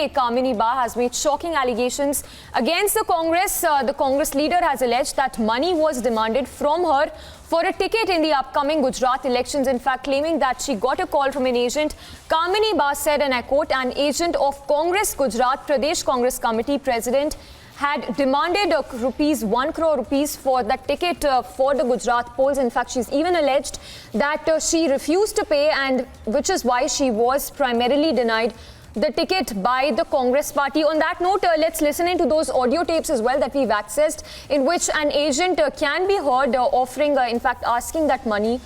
MLA Kamini Ba has made shocking allegations against the Congress. The Congress leader has alleged that money was demanded from her for a ticket in the upcoming Gujarat elections. In fact, claiming that she got a call from an agent. Kamini Ba said, and I quote, an agent of Congress Gujarat Pradesh Congress Committee President had demanded rupees 1 crore rupees for that ticket for the Gujarat polls. In fact, she's even alleged that she refused to pay, and which is why she was primarily denied the ticket by the Congress party. On that note, let's listen into those audio tapes as well that we've accessed, in which an agent can be heard offering, in fact, asking that money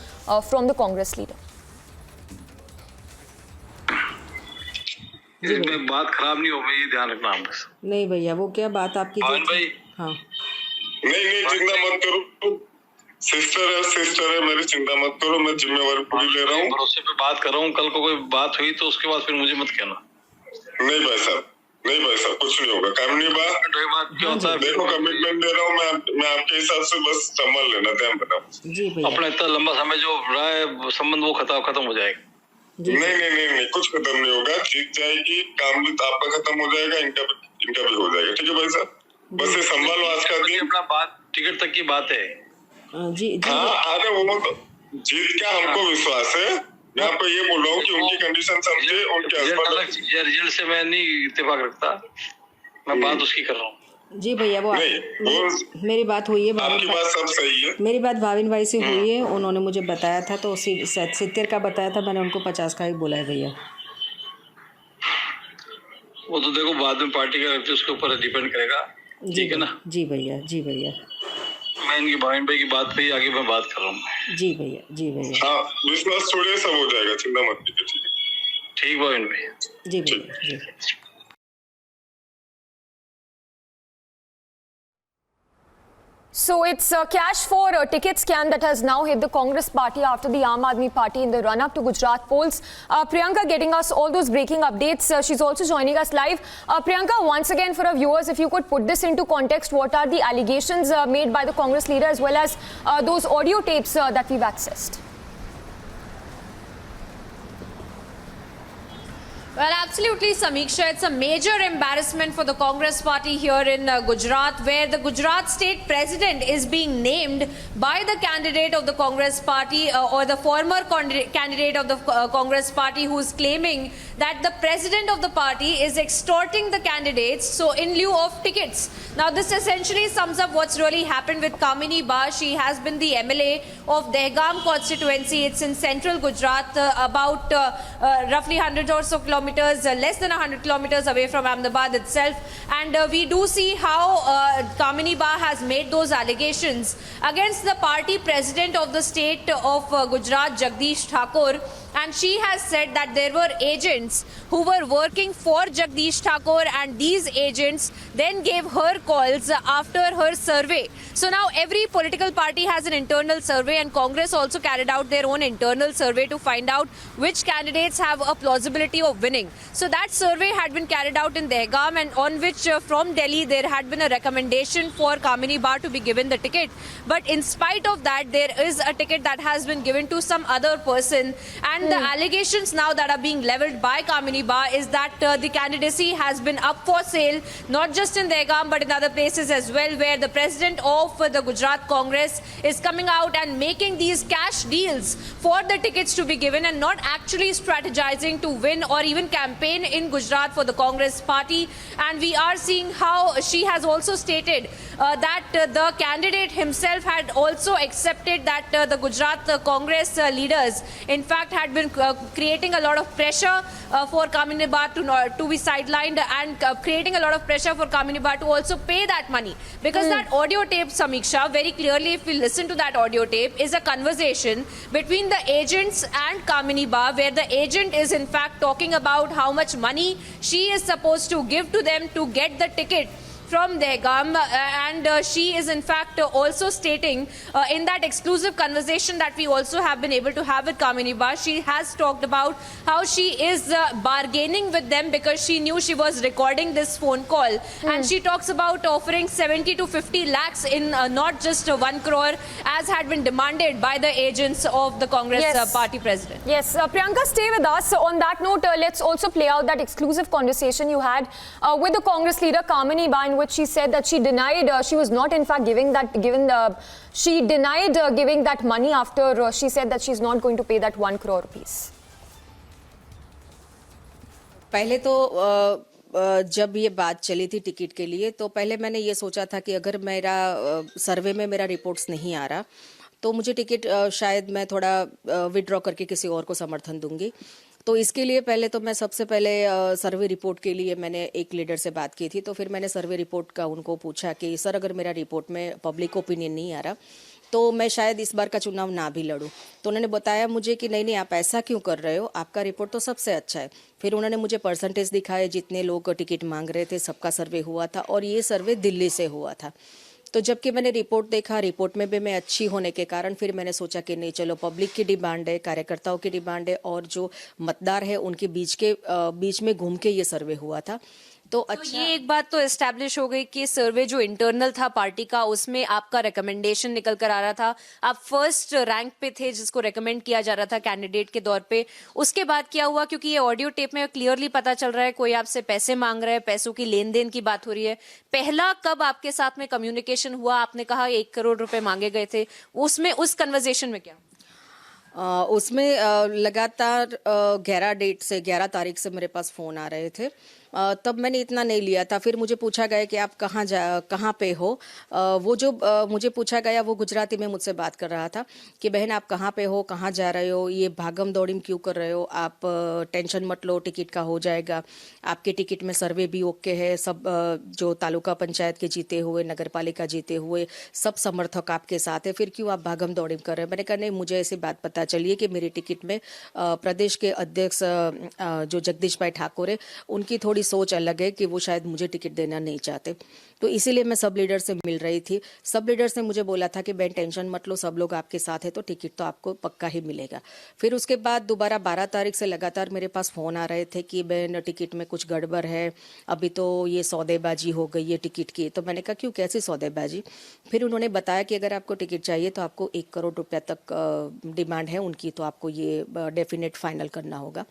from the Congress leader. इसमें बात खराब नहीं हो गई, ये ध्यान रखना हम बस। नहीं भैया, वो क्या बात आपकी? भाई हाँ, नहीं चिंता मत करो, सिस्टर है मेरी, चिंता मत करो, मैं जिम्मेवारी पूरी ले रहा हूँ। भरोसे पे बात कर रहा हूँ, कल को कोई बात हुई तो उसके बाद फिर मुझे मत कहना। नहीं भाई साहब, कुछ नहीं होगा। कामनी बात क्या होता है, देखो कमिटमेंट दे रहा हूँ मैं आपके हिसाब से, बस संभाल लेना, ध्यान रखना। जी भैया, अपना इतना लंबा समय जो रहा है संबंध, वो खत्म हो जाएगा। नहीं, कुछ खत्म नहीं होगा, जीत जाएगी, काम भी आपका खत्म हो जाएगा, इनका भी हो जाएगा। ठीक है भाई साहब, बस ये संभालो आज का दिन। अपना बात टिकट तक की बात है। जी हाँ, अरे वो तो जीत का हमको विश्वास है। मैं आपको ये बोल रहा हूँ कि उनकी कंडीशन समझे, उनके रिजल्ट से मैं नहीं इत्तेफाक रखता, मैं बात उसकी कर रहा हूँ। जी भैया, वो मेरी बात हुई है, आपकी बात सब सही है। मेरी बात भाविन भाई से हुई है, उन्होंने मुझे बताया था, तो 70 का बताया था, मैंने उनको 50 का ही बोला है भैया। वो तो देखो बाद में पार्टी का उसके ऊपर डिपेंड करेगा, ठीक है ना? जी भैया, मैं इनकी भाविन भाई की बात पे आगे मैं बात कर रहा हूँ। जी भैया। हाँ, विश्वास छोड़िए, सब हो जाएगा, चिंता मत कीजिए। ठीक भाविन भाई। जी भैया, जी। So it's a cash for a ticket scam that has now hit the Congress party after the Aam Aadmi party in the run-up to Gujarat polls. Priyanka getting us all those breaking updates. She's also joining us live. Priyanka, once again for our viewers, if you could put this into context, what are the allegations made by the Congress leader as well as those audio tapes that we've accessed? Well, absolutely, Samiksha. It's a major embarrassment for the Congress party here in Gujarat, where the Gujarat state president is being named by the candidate of the Congress party or the former candidate of the Congress party, who is claiming that the president of the party is extorting the candidates, so in lieu of tickets. Now, this essentially sums up what's really happened with Kamini Ba. She has been the MLA of Dehgaam constituency. It's in central Gujarat, about roughly 100 or so kilometers, less than 100 kilometers away from Ahmedabad itself. And we do see how Kamini Ba has made those allegations against the party president of the state of Gujarat, Jagdish Thakur. And she has said that there were agents who were working for Jagdish Thakur, and these agents then gave her calls after her survey. So now every political party has an internal survey, and Congress also carried out their own internal survey to find out which candidates have a plausibility of winning. So that survey had been carried out in Dehgaam, and on which from Delhi there had been a recommendation for Kamini Ba to be given the ticket. But in spite of that, there is a ticket that has been given to some other person, and the allegations now that are being levelled by Kamini Ba is that the candidacy has been up for sale, not just in Dehgaam but in other places as well, where the president of the Gujarat Congress is coming out and making these cash deals for the tickets to be given, and not actually strategizing to win or even campaign in Gujarat for the Congress party. And we are seeing how she has also stated that the candidate himself had also accepted that the Gujarat Congress leaders in fact had been creating a lot of pressure for Kamini Ba to be sidelined, and creating a lot of pressure for Kamini Ba to also pay that money. Because that audio tape, Samiksha, very clearly, if we listen to that audio tape, is a conversation between the agents and Kamini Ba, where the agent is in fact talking about how much money she is supposed to give to them to get the ticket from Dehgaam, and she is in fact also stating in that exclusive conversation that we also have been able to have with Kamini Ba, she has talked about how she is bargaining with them because she knew she was recording this phone call, and she talks about offering 70 to 50 lakhs in not just 1 crore as had been demanded by the agents of the Congress party president. Yes, Priyanka, stay with us. On that note, let's also play out that exclusive conversation you had with the Congress leader Kamini Ba, in which she said that she denied she was not in fact giving that she denied giving that money after she said that she's not going to pay that 1 crore rupees. पहले तो जब ये बात चली थी ticket के लिए तो पहले मैंने ये सोचा था कि अगर मेरा सर्वे में मेरा रिपोर्ट्स नहीं आ रहा तो मुझे टिकट शायद मैं थोड़ा विड्रॉ करके किसी और को समर्थन दूंगी। तो इसके लिए पहले तो मैं सबसे पहले सर्वे रिपोर्ट के लिए मैंने एक लीडर से बात की थी। तो फिर मैंने सर्वे रिपोर्ट का उनको पूछा कि सर अगर मेरा रिपोर्ट में पब्लिक ओपिनियन नहीं आ रहा तो मैं शायद इस बार का चुनाव ना भी लड़ूं। तो उन्होंने बताया मुझे कि नहीं आप ऐसा क्यों कर रहे हो, आपका रिपोर्ट तो सबसे अच्छा है। फिर उन्होंने मुझे परसेंटेज दिखाए जितने लोग टिकट मांग रहे थे, सबका सर्वे हुआ था और ये सर्वे दिल्ली से हुआ था। तो जबकि मैंने रिपोर्ट देखा, रिपोर्ट में भी मैं अच्छी होने के कारण फिर मैंने सोचा कि नहीं चलो पब्लिक की डिमांड है, कार्यकर्ताओं की डिमांड है और जो मतदार है उनके बीच में घूम के ये सर्वे हुआ था। तो अच्छा, ये एक बात तो एस्टैब्लिश हो गई कि सर्वे जो इंटरनल था पार्टी का उसमें आपका रिकमेंडेशन निकल कर आ रहा था, आप फर्स्ट रैंक पे थे जिसको रेकमेंड किया जा रहा था कैंडिडेट के तौर पे। उसके बाद क्या हुआ, क्योंकि ये ऑडियो टेप में क्लियरली पता चल रहा है कोई आपसे पैसे मांग रहा है, पैसों की लेन देन की बात हो रही है। पहला कब आपके साथ में कम्युनिकेशन हुआ, आपने कहा 1 करोड़ रुपए मांगे गए थे, उसमें उस कन्वर्सेशन में क्या? उसमें लगातार 11 तारीख से मेरे पास फोन आ रहे थे। तब मैंने इतना नहीं लिया था। फिर मुझे पूछा गया कि आप कहाँ पे हो। वो जो मुझे पूछा गया वो गुजराती में मुझसे बात कर रहा था कि बहन आप कहाँ पे हो, कहाँ जा रहे हो, ये भागम दौड़ीम क्यों कर रहे हो, आप टेंशन मत लो, टिकट का हो जाएगा, आपके टिकट में सर्वे भी ओके है, सब जो तालुका पंचायत के जीते हुए, नगर पालिका जीते हुए सब समर्थक आपके साथ है, फिर क्यों आप भागम दौड़ीम कर रहे हैं। मैंने कहा नहीं, मुझे ऐसी बात पता चली है कि मेरे टिकट में प्रदेश के अध्यक्ष जो जगदीश भाई ठाकुर है उनकी थोड़ी सोच अलग है कि वो शायद मुझे टिकट देना नहीं चाहते। तो इसीलिए मैं सब लीडर से मिल रही थी। सब लीडर्स ने मुझे बोला था कि बहन टेंशन मत लो, सब लोग आपके साथ है तो टिकट तो आपको पक्का ही मिलेगा। फिर उसके बाद दोबारा 12 तारीख से लगातार मेरे पास फोन आ रहे थे कि बहन टिकट में कुछ गड़बड़ है, अभी तो ये सौदेबाजी हो गई है टिकट की। तो मैंने कहा क्यों, कैसी सौदेबाजी। फिर उन्होंने बताया कि अगर आपको टिकट चाहिए तो आपको 1 करोड़ रुपया तक डिमांड है उनकी, तो आपको ये डेफिनेट फाइनल करना होगा।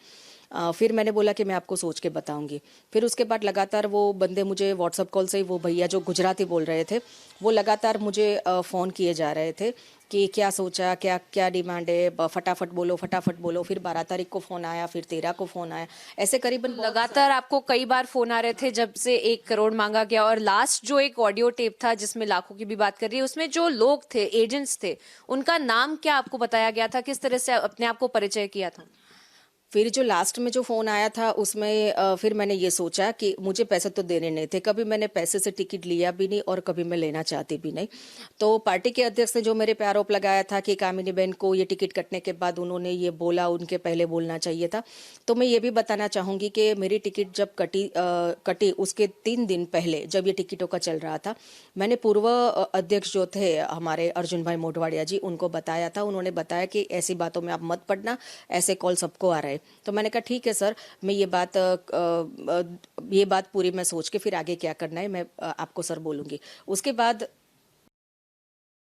फिर मैंने बोला कि मैं आपको सोच के बताऊंगी। फिर उसके बाद लगातार वो बंदे मुझे व्हाट्सएप कॉल से ही, वो भैया जो गुजराती बोल रहे थे वो लगातार मुझे फ़ोन किए जा रहे थे कि क्या सोचा, क्या क्या डिमांड है, फटाफट बोलो फटाफट बोलो। फिर 12 तारीख को फ़ोन आया, फिर 13 को फ़ोन आया, ऐसे करीबन लगातार आपको कई बार फोन आ रहे थे जब से 1 करोड़ मांगा गया। और लास्ट जो एक ऑडियो टेप था जिसमें लाखों की भी बात कर रही है, उसमें जो लोग थे, एजेंट्स थे, उनका नाम क्या आपको बताया गया था, किस तरह से अपने आप को परिचय किया था? फिर जो लास्ट में जो फ़ोन आया था उसमें फिर मैंने ये सोचा कि मुझे पैसे तो देने नहीं थे, कभी मैंने पैसे से टिकट लिया भी नहीं और कभी मैं लेना चाहती भी नहीं। तो पार्टी के अध्यक्ष ने जो मेरे पे आरोप लगाया था कि कामिनी बहन को ये टिकट कटने के बाद उन्होंने ये बोला, उनके पहले बोलना चाहिए था। तो मैं ये भी बताना चाहूँगी कि मेरी टिकट जब कटी उसके 3 दिन पहले जब ये टिकटों का चल रहा था, मैंने पूर्व अध्यक्ष जो थे हमारे अर्जुन भाई मोढवाड़िया जी, उनको बताया था। उन्होंने बताया कि ऐसी बातों में आप मत पड़ना, ऐसे कॉल सबको आ रहे हैं। तो मैंने कहा ठीक है सर, मैं ये बात पूरी मैं सोच के फिर आगे क्या करना है मैं आपको सर बोलूँगी। उसके बाद